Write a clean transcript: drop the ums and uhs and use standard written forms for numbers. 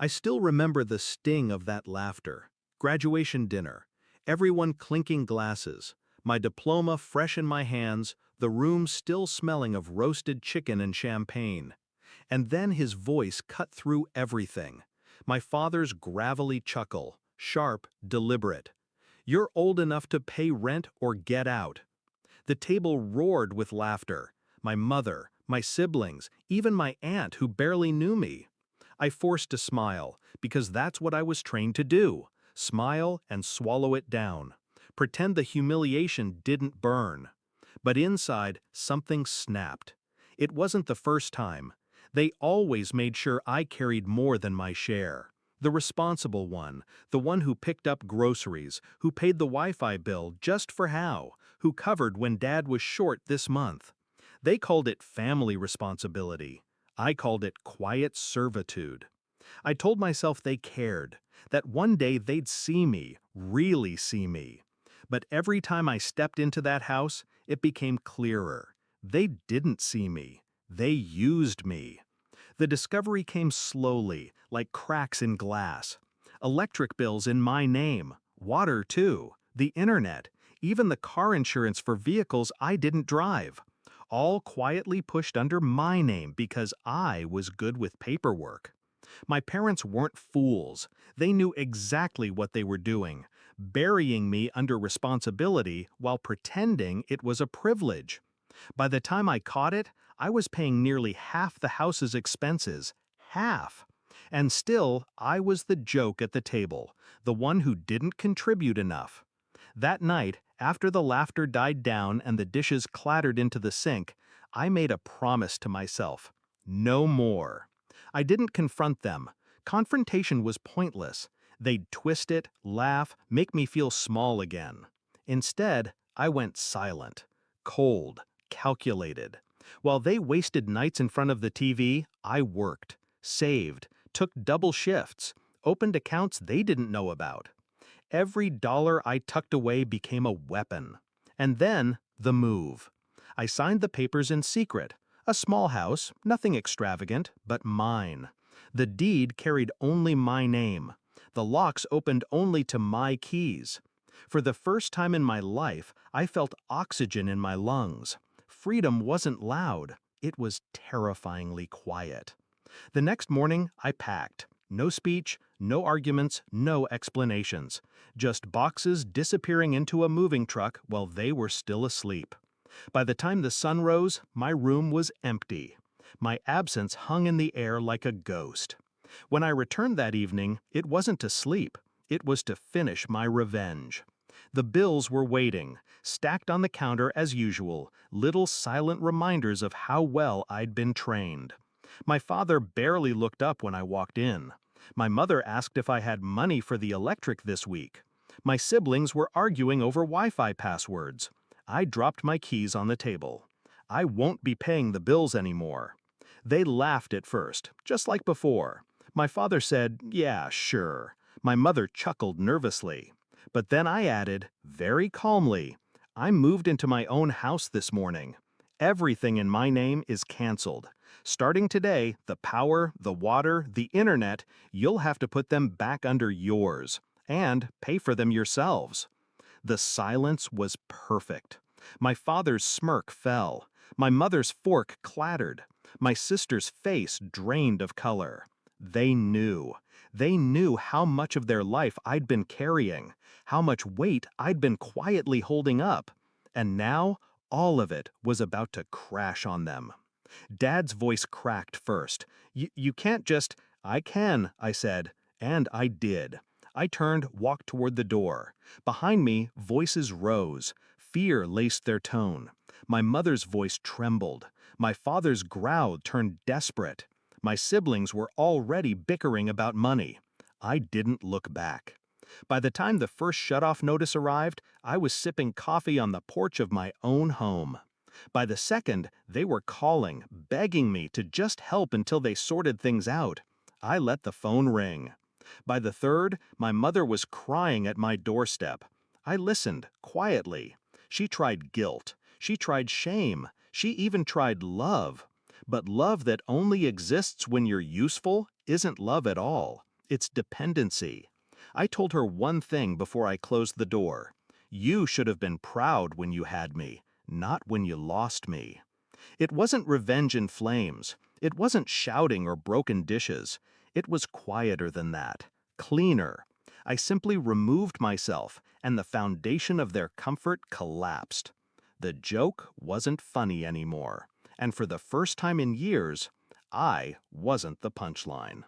I still remember the sting of that laughter. Graduation dinner, everyone clinking glasses, my diploma fresh in my hands, the room still smelling of roasted chicken and champagne. And then his voice cut through everything. My father's gravelly chuckle, sharp, deliberate. "You're old enough to pay rent or get out." The table roared with laughter. My mother, my siblings, even my aunt who barely knew me. I forced a smile, because that's what I was trained to do. Smile and swallow it down. Pretend the humiliation didn't burn. But inside, something snapped. It wasn't the first time. They always made sure I carried more than my share. The responsible one, the one who picked up groceries, who paid the Wi-Fi bill just for how, who covered when Dad was short this month. They called it family responsibility. I called it quiet servitude. I told myself they cared, that one day they'd see me, really see me. But every time I stepped into that house, it became clearer. They didn't see me. They used me. The discovery came slowly, like cracks in glass. Electric bills in my name, water too, the internet, even the car insurance for vehicles I didn't drive. All quietly pushed under my name because I was good with paperwork. My parents weren't fools. They knew exactly what they were doing, burying me under responsibility while pretending it was a privilege. By the time I caught it, I was paying nearly half the house's expenses. Half. And still, I was the joke at the table, the one who didn't contribute enough. That night, after the laughter died down and the dishes clattered into the sink, I made a promise to myself. No more. I didn't confront them. Confrontation was pointless. They'd twist it, laugh, make me feel small again. Instead, I went silent, cold, calculated. While they wasted nights in front of the TV, I worked, saved, took double shifts, opened accounts they didn't know about. Every dollar I tucked away became a weapon. And then, the move. I signed the papers in secret. A small house, nothing extravagant, but mine. The deed carried only my name. The locks opened only to my keys. For the first time in my life, I felt oxygen in my lungs. Freedom wasn't loud. It was terrifyingly quiet. The next morning, I packed. No speech, no arguments, no explanations. Just boxes disappearing into a moving truck while they were still asleep. By the time the sun rose, my room was empty. My absence hung in the air like a ghost. When I returned that evening, it wasn't to sleep. It was to finish my revenge. The bills were waiting, stacked on the counter as usual, little silent reminders of how well I'd been trained. My father barely looked up when I walked in. My mother asked if I had money for the electric this week. My siblings were arguing over Wi-Fi passwords. I dropped my keys on the table. I won't be paying the bills anymore. They laughed at first, just like before. My father said, "Yeah, sure." My mother chuckled nervously. But then I added, very calmly, "I moved into my own house this morning. Everything in my name is canceled. Starting today, the power, the water, the internet, you'll have to put them back under yours. And pay for them yourselves." The silence was perfect. My father's smirk fell. My mother's fork clattered. My sister's face drained of color. They knew. They knew how much of their life I'd been carrying, how much weight I'd been quietly holding up. And now, all of it was about to crash on them. Dad's voice cracked first. You can't just—" "I can," I said, and I did. I turned, walked toward the door. Behind me, voices rose. Fear laced their tone. My mother's voice trembled. My father's growl turned desperate. My siblings were already bickering about money. I didn't look back. By the time the first shutoff notice arrived, I was sipping coffee on the porch of my own home. By the second, they were calling, begging me to just help until they sorted things out. I let the phone ring. By the third, my mother was crying at my doorstep. I listened, quietly. She tried guilt. She tried shame. She even tried love. But love that only exists when you're useful isn't love at all. It's dependency. I told her one thing before I closed the door. You should have been proud when you had me, not when you lost me. It wasn't revenge in flames. It wasn't shouting or broken dishes. It was quieter than that, cleaner. I simply removed myself, and the foundation of their comfort collapsed. The joke wasn't funny anymore, and for the first time in years, I wasn't the punchline.